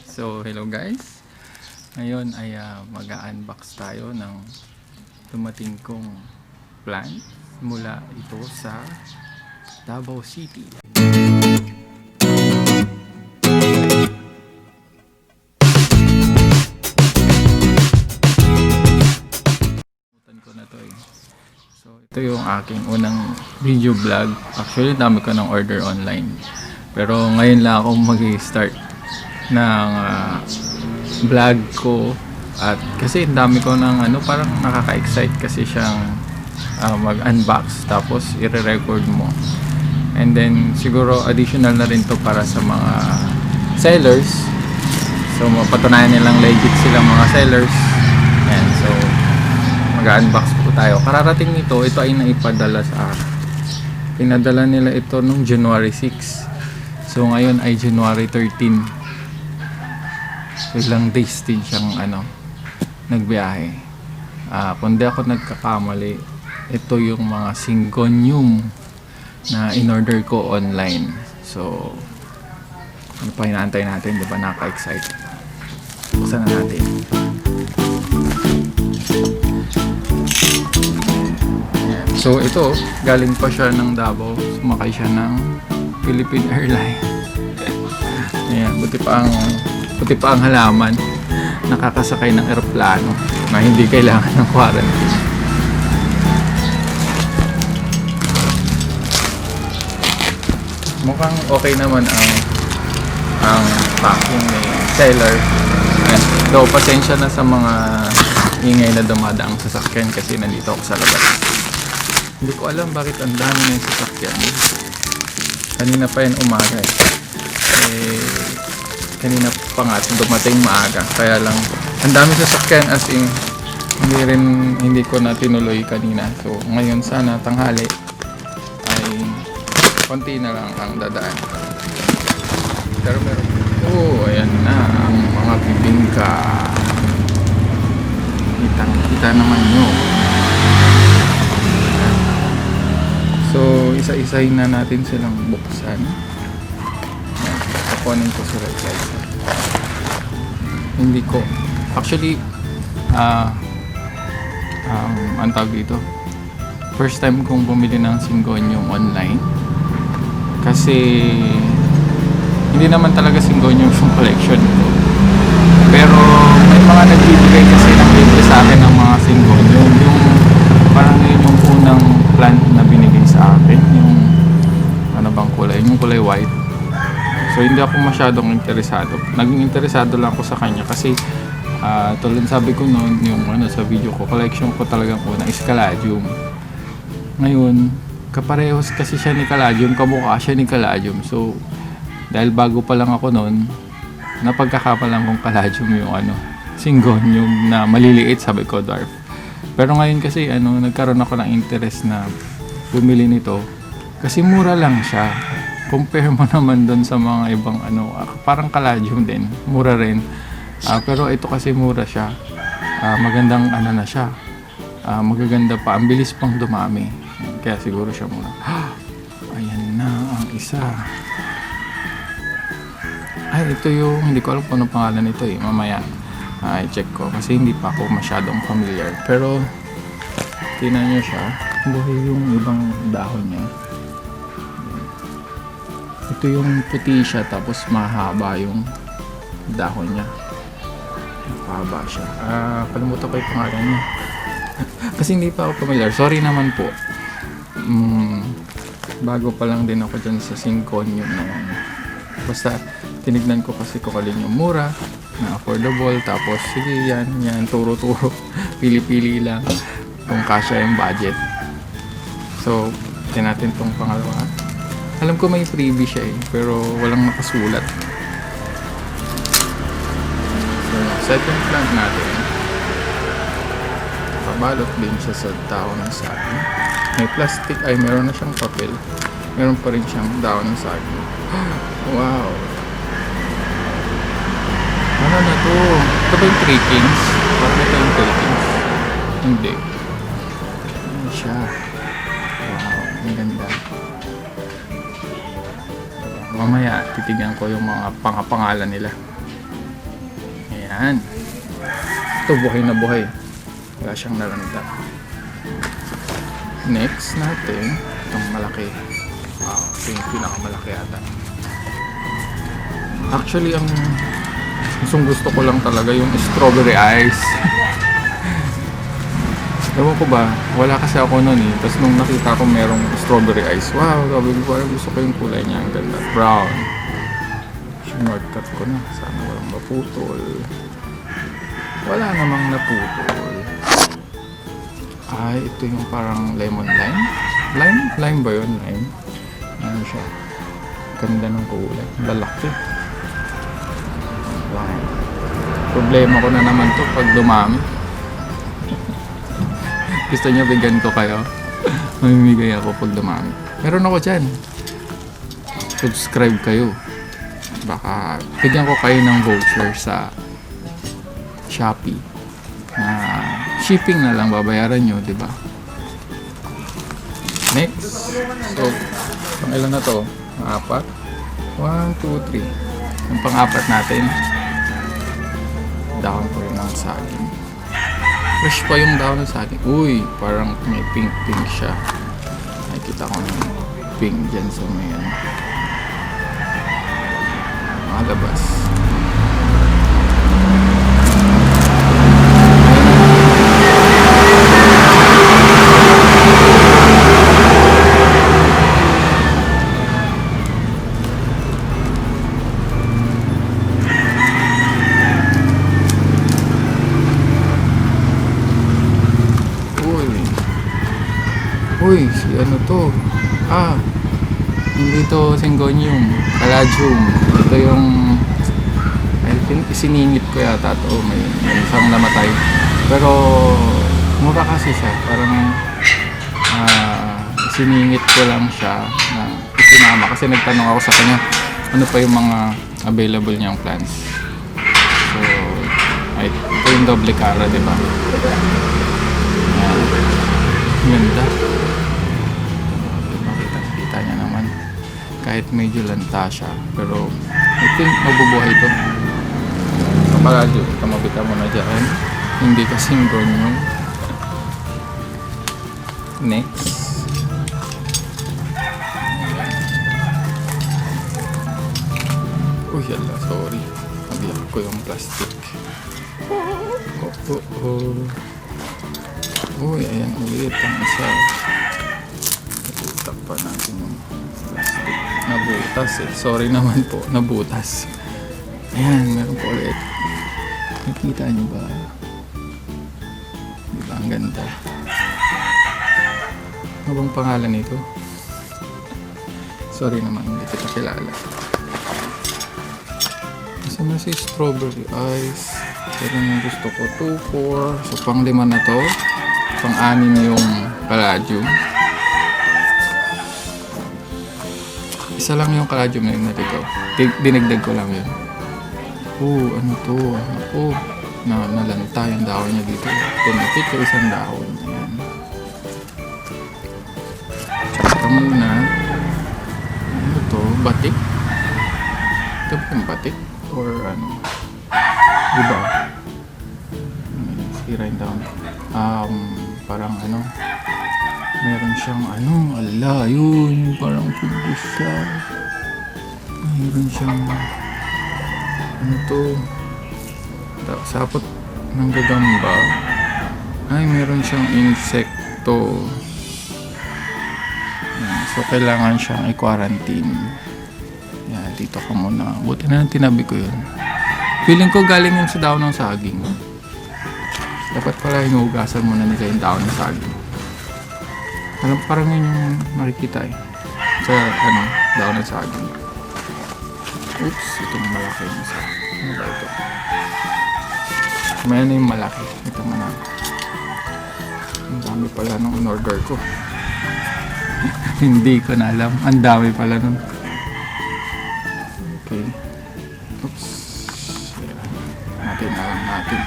So, hello guys. Ngayon ay mag-unbox tayo ng dumating kong plant mula ito sa Davao City. Butan ko na to eh. So, ito yung aking unang video vlog. Actually, dami ko ng order online. Pero ngayon lang ako mag-start ng vlog ko at kasi ang dami ko ng parang nakaka-excite kasi siyang mag-unbox tapos i-record mo, and then siguro additional na rin to para sa mga sellers, so mapatunayan nilang legit silang mga sellers. And so mag-unbox po tayo. Kararating nito, ito ay naipadala sa akin. Pinadala nila ito nung January 6, so ngayon ay January 13. Ilang days din siyang nagbiyahe. Kung di ako nagkakamali, ito yung mga syngonium na in-order ko online. So, ano pa inaantay natin? Di ba nakaka-excite? Buksan na natin. Ayan. So, ito, galing pa siya ng Davao. Sumakay siya ng Philippine Airlines. Ayan, buti pa ang halaman, nakakasakay ng eroplano na hindi kailangan ng quarantine. Mukhang okay naman ang packing ni seller. Though pasensya na sa mga ingay na dumadaang sasakyan kasi nandito ako sa labas. Hindi ko alam bakit ang dami ng sasakyan. Kanina pa yan umaga kanina pa nga dumating maaga, kaya lang ang dami sasakyan, as in hindi ko na tinuloy kanina. So ngayon sana tanghali ay konti na lang ang dadaan, pero meron. Ayan na ang mga bibingka, kita naman nyo. So isa-isahin na natin silang buksan. Kunin ko sila guys. Hindi ko actually ang tawag dito, first time kong bumili ng syngonium online kasi hindi naman talaga syngonium yung collection ko, pero may mga nagbibigay kasi ng libre sa akin ng mga syngonium, yung parang yun yung unang plant na binigay sa akin, yung kulay, yung kulay white. So hindi ako masyadong interesado. Naging interesado lang ako sa kanya kasi tulad sabi ko noon, yung sa video ko, collection ko talagang una is Caladium. Ngayon, kaparehos kasi siya ni Caladium, kamukha siya ni Caladium. So dahil bago pa lang ako noon, napagkakapalan kong Caladium yung syngonium na maliliit, sabi ko dwarf. Pero ngayon kasi nagkaroon ako ng interest na bumili nito kasi mura lang siya. Compare mo naman doon sa mga ibang parang Caladium din, mura rin. Pero ito kasi mura siya. Magandang na siya. Magaganda pa, ang bilis pang dumami. Kaya siguro siya mura. Ayan na ang isa. Ay, ito yung, hindi ko alam kung anong pangalan nito eh. Mamaya, i-check ko kasi hindi pa ako masyadong familiar. Pero, tingnan nyo siya. Buhay yung ibang dahon niya. Ito yung puti siya, tapos mahaba yung dahon niya. Mahaba siya. Kalimutan ko yung pangalan niya. Kasi hindi pa ako familiar. Sorry naman po. Bago pa lang din ako dyan sa syngonium naman. Basta tinignan ko kasi kung alin yung mura, na affordable, tapos sige yan, turo-turo. Pili-pili lang kung kasya yung budget. So, tingnan natin tong pangalawa. Alam ko may freebie siya pero walang nakasulat. So, second plant natin. Pabalot din siya sa dahon ng saging. May plastic, meron na siyang papel. Meron pa rin siyang dahon ng saging. Wow! Ano na to? Ito ba yung 3 Kings? Parang ito yung 3 Kings. Hindi. Ano siya? Wow, ang ganda. Mamaya titignan ko yung mga pangalan nila. Yan. Ito, buhay na buhay. Wala siyang nalanta. Next natin, itong malaki. Ito yung pinakamalaki ata. Actually, ang gusto ko lang talaga yung strawberry ice. Ewan ko ba, wala kasi ako nun eh. Tapos nung nakita ko merong strawberry ice, wow, sabi ko, gusto ko yung kulay niya. Ang ganda, brown. Shortcut ko na. Sana walang maputol. Wala namang naputol. Ay, ito yung parang lemon lime. Lime ba yun? Lime. Ano siya? Ganda ng kulay. Lalaki. Lime. Problema ko na naman to pag dumami. Gusto niyo bigyan ko kayo? Mamimigay ako pag dumami. Meron ako dyan. Subscribe kayo. Baka bigyan ko kayo ng voucher sa Shopee. Shipping na lang babayaran nyo, di ba? Next. So, pang ilan na to? Apat? 1, 2, 3. Yung pang-apat natin. Dahon ko rin ng saging. Fresh pa yung dahon ng saging. Uy, parang may pink-pink siya. Nakikita ko ng pink dyan sa may ano. Malabas. Uy, si ano to? Hindi to Syngonium, Caladium. Ito yung I think isiningit ko yata to. May isang namatay. Pero mura kasi siya. Parang isiningit ko lang siya na isinama. Kasi nagtanong ako sa kanya ano pa yung mga available niyang plans. So, ito yung doble cara, diba? Ganda. Makita niya naman. Kahit medyo lanta siya. Pero, I think mabubuhay ito. Kapaladyo, kamabita mo na dyan. Hindi kasing Syngonium. Next. Uy, yala, sorry. Nabiyak ko yung plastic. Uy, ayan ulit ang isa. Itak pa natin yung plastic. Nabutas eh. Sorry naman po, nabutas. Ayan, meron po ulit. Nakita niyo ba? Diba ang ganda? Ano bang pangalan nito? Sorry naman, hindi kita kilala. Isa na si strawberry ice. Pero yung gusto ko 2, 4. So pang 5 na to. Pang 6 yung Caladium. Isa lang yung Caladium na yung naligaw. Dinagdag ko lang yun. Ano to? Nalanta yung dahon niya dito. Tumikit ko isang dahon. Ayan. Tsaka muna. Ano to? Batik? Ito ba yung batik? Or ano? Diba? Sira yung dahon. Parang ano, meron siyang yun, parang pulbos siya. Meron siyang sapot ng gagamba. Meron siyang insekto. So kailangan siyang i-quarantine. Dito ka muna. Buti na tinabi ko yun. Feeling ko galing yun sa dahon ng saging. Dapat pala hinugasan mo na nila yung dahon ng saging. Parang yun yung makikita eh. Sa dahon ng saging. Oops, itong malaki yung isa. Ano ba ito? May yung malaki. Ito muna. Ang dami pala nung in-order ko. Hindi ko na alam. Ang dami pala nun. Okay. Oops. Natin.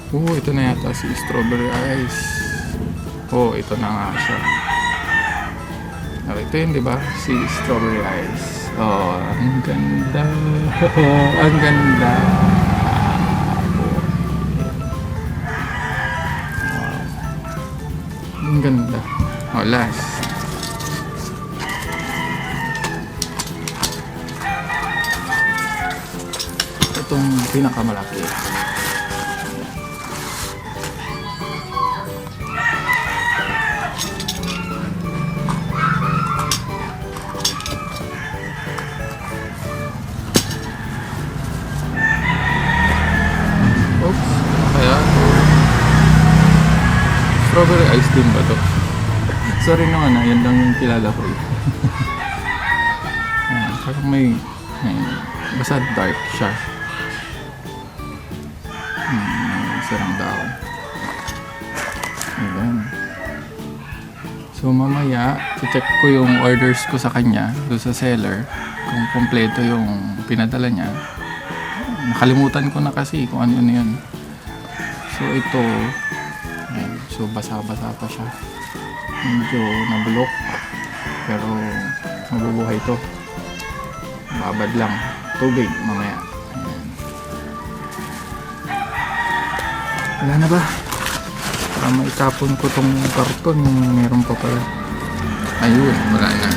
Ito na yata si strawberry ice. Ito na nga siya. Ito yun, diba? Si strawberry ice. Oh, ang ganda. Oh, ang ganda. Ang ganda. Oh, last. Itong pinakamalaki. Oops. Kaya strawberry ice cream ba to? Sorry naman na, yan lang yung kilala ko. Ayan, parang may basta dark siya. Sarang daon. Ayan. So mamaya, check ko yung orders ko sa kanya, doon sa seller, kung kompleto yung pinadala niya. Nakalimutan ko na kasi kung ano yun. So ito, ayan, so basa-basa pa siya. Medyo nabulok, pero mabubuhay to. Babad lang. Tubig mamaya. Ayan. Wala na ba? Para maitapon ko tong karton. Meron pa pala. Ayun, wala na.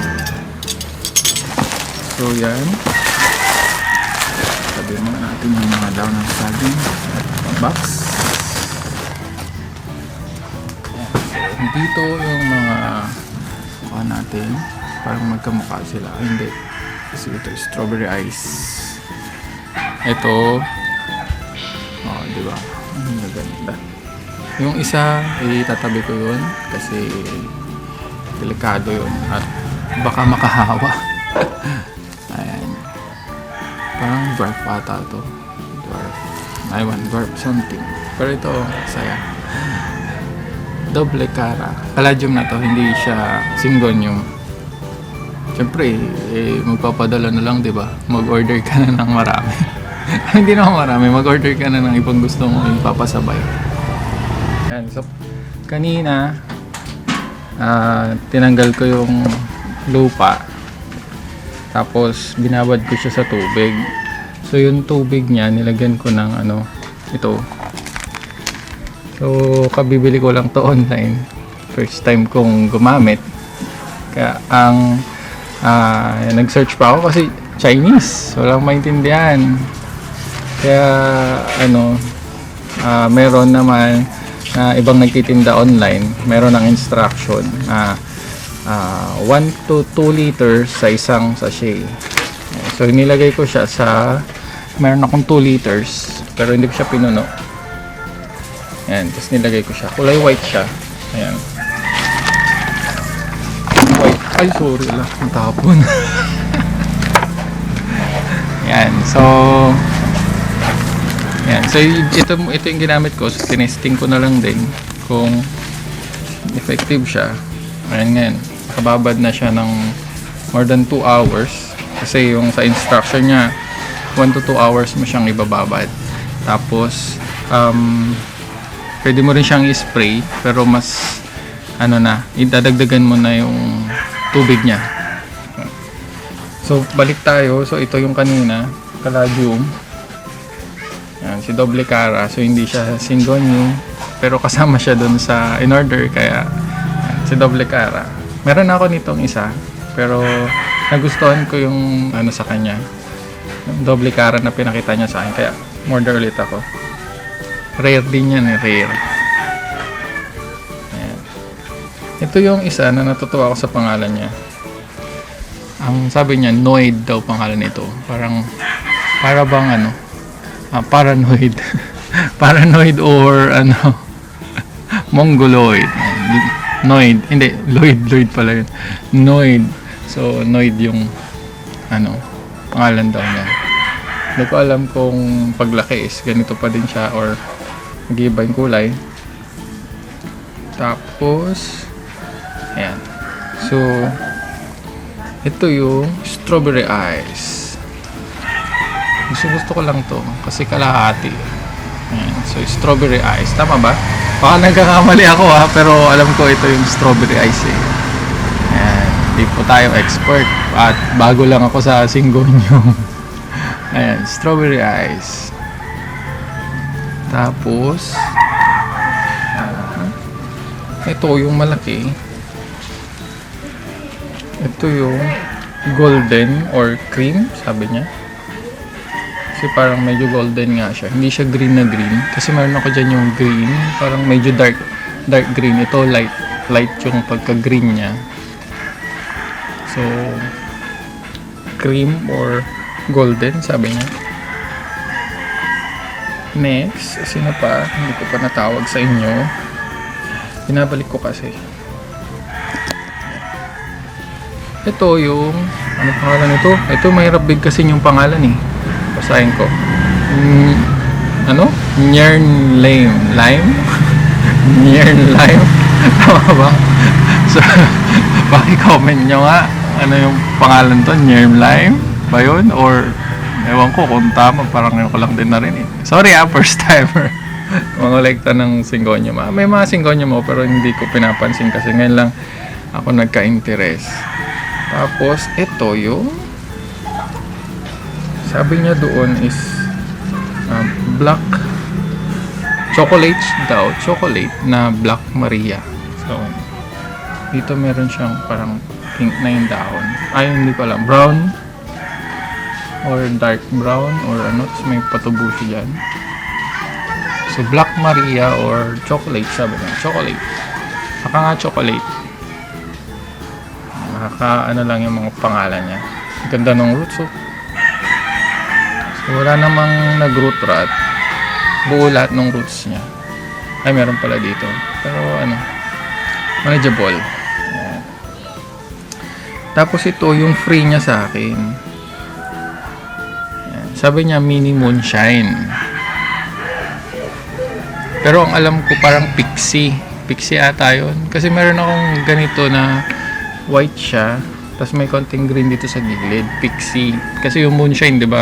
So yan. Sabi mo natin yung mga daw ng saging at box. Ayan. Dito yung mga mukha natin. Parang magkamukha sila. Ay, hindi. Kasi ito strawberry ice. Ito. Oh, di ba? Ang ganda. Yung isa, itatabi ko yun kasi delikado yun at baka makahawa. Ayan. Parang dwarf ata to. Dwarf. Aywan, dwarf something. Pero ito, saya. Doble cara. Palladium na to, hindi siya syngonium. Siyempre, magpapadala na lang, di ba? Mag-order ka na ng marami. Hindi naman marami, mag-order ka na ng ibang gusto mo ipapasabay. Yan, so, kanina, tinanggal ko yung lupa. Tapos, binabad ko siya sa tubig. So, yung tubig niya, nilagyan ko ng ito. So, kabibili ko lang to online. First time kong gumamit. Kaya, nag-search pa ako kasi Chinese, walang maintindihan. Kaya meron naman ibang nagtitinda online, meron ng instruction 1 to 2 liters sa isang sachet. So inilagay ko siya sa, meron akong 2 liters pero hindi ko siya pinuno. Ayan, tapos nilagay ko siya, kulay white siya. Ayan, white. Ay, sorry lang, natapon. Yan, so ito yung ginamit ko. So, tinesting ko na lang din kung effective siya. Ayan, ngayon, nakababad na siya ng more than 2 hours. Kasi yung sa instruction niya, 1 to 2 hours mo siyang ibababad. Tapos, pwede mo rin siyang i-spray, pero mas, idadagdagan mo na yung tubig niya. So, balik tayo. So, ito yung kanina, palladium. Yan, si doble cara. So, hindi siya syngonium. Pero kasama siya dun sa in-order. Kaya, yan, si doble cara. Meron ako nitong isa. Pero, nagustuhan ko yung sa kanya. Yung doble cara na pinakita niya sa akin. Kaya, order ulit ako. Rare din yan, rare. Ayan. Ito yung isa na natutuwa ako sa pangalan niya. Ang sabi niya, Noid daw pangalan nito. Para bang paranoid. Paranoid or mongoloid. Noid. Hindi, Lloyd pala yun. Noid. So, Noid yung pangalan daw niya. Hindi ko alam kung paglaki is ganito pa din siya or mag-iiba yung kulay. Tapos, ayan. So, ito yung strawberry ice. Gusto ko lang to kasi kalahati. Ayan. So, strawberry ice. Tama ba? Baka nagkakamali ako pero alam ko ito yung strawberry ice eh. Ayan. Hindi po tayo expert. At bago lang ako sa Singonium. Ayan, strawberry ice. Tapos, ito yung malaki. Ito yung golden or cream, sabi niya. Kasi parang medyo golden nga siya. Hindi siya green na green. Kasi meron ako dyan yung green. Parang medyo dark green. Ito light yung pagka-green niya. So, cream or golden, sabi niya. Next, sino pa? Hindi ko pa natawag sa inyo. Binabalik ko kasi. Ito yung, ano pangalan nito? Ito mahirap big kasi yung pangalan eh. Basahin ko. Nyern Lime? Nyern Lime? Tama ba? So, paki-comment nyo nga. Ano yung pangalan to? Nyern Lime? Ba yun? Or, ewan ko kung tama. Parang yun ko lang din na rin eh. Sorry first timer. Mga lekta ng Singonium. May mga Singonium ako pero hindi ko pinapansin kasi ngayon lang ako nagka-interest. Tapos, ito yung sabi niya doon is black chocolate daw. Chocolate na Black Maria. So, dito meron siyang parang pink na yung dahon. Ay, hindi ko alam. Brown or dark brown or ano. Tapos may patubo siya dyan. So, Black Maria or chocolate, sabi niya. Chocolate. Saka nga chocolate. Ano lang yung mga pangalan niya. Ganda ng roots, oh. So, wala namang nag-root rot. Buo lahat ng roots niya. Ay, meron pala dito. Pero, manageable. Ayan. Tapos, ito yung free niya sa akin. Ayan. Sabi niya, mini moonshine. Pero, ang alam ko, parang pixie. Pixie ata yun. Kasi meron akong ganito na white siya, tapos may konting green dito sa gilid, pixie. Kasi yung moonshine, di ba?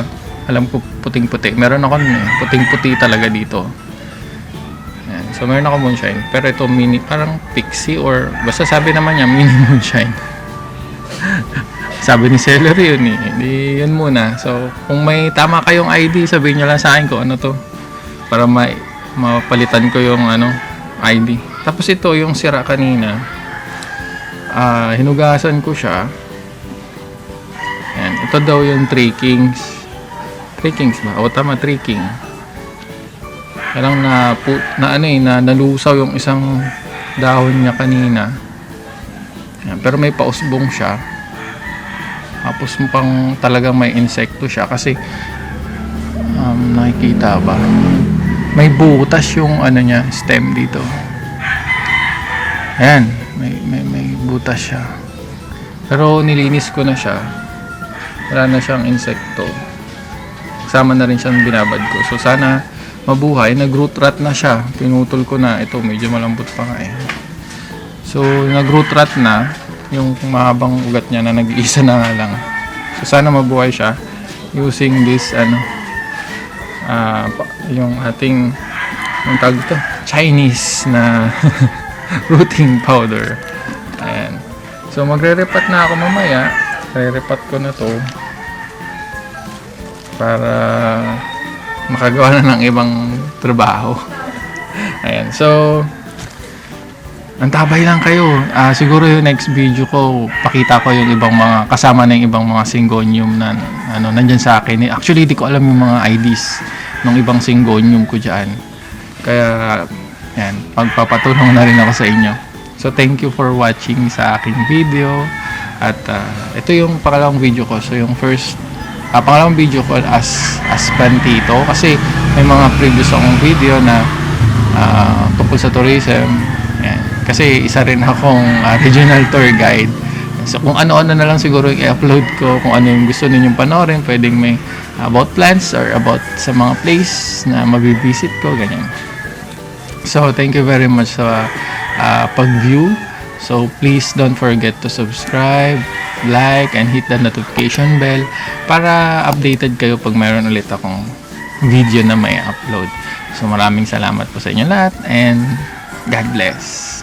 Alam ko puting-puti. Meron ako puting-puti talaga dito. Ayan. So meron ako moonshine, pero ito mini, parang pixie or basta sabi naman niya mini moonshine. Sabi ni seller yun eh. Hindi yun muna. So kung may tama kayong ID, sabihin niyo lang sa akin kung ano to para mapalitan ko yung ID. Tapos ito yung sira kanina. Hinugasan ko siya. Ayan, ito daw yung 3 Kings. 3 Kings ba? O tama, 3 King. Kailang nalusaw yung isang dahon niya kanina. Ayan, pero may pausbong siya. Tapos pang talagang may insekto siya kasi nakikita ba? May butas yung niya, stem dito. Ayan, may butas siya. Pero nilinis ko na siya. Wala na siyang insekto. Kasama na rin siyang binabad ko. So sana mabuhay. Nag-root rot na siya. Pinutol ko na. Ito medyo malambot pa nga eh. So nag-root rot na. Yung mahabang ugat niya na nag-iisa na nga lang. So sana mabuhay siya. Using this yung ating yung tawag ito, Chinese na rooting powder. Ayan. So magre-repat na ako mamaya. Re-repat ko na to para makagawa na ng ibang trabaho. Ayan. So antabay lang kayo. Siguro yung next video ko, pakita ko yung ibang mga kasama na yung ibang mga Singonium na nandyan sa akin. Actually, di ko alam yung mga IDs ng ibang Singonium ko dyan. Kaya yan, pagpapatulong na rin ako sa inyo. So thank you for watching sa aking video. At ito yung pangalawang video ko. So yung pangalawang video ko as Pantito. Kasi may mga previous akong video na tungkol sa tourism. Yan. Kasi isa rin akong regional tour guide. So kung ano-ano na lang siguro i-upload ko, kung ano yung gusto ninyong panoorin, pwedeng may about plants or about sa mga place na mabibisit ko, ganyan. So thank you very much sa pag-view. So please don't forget to subscribe, like, and hit the notification bell para updated kayo pag mayroon ulit akong video na may upload. So maraming salamat po sa inyo lahat and God bless.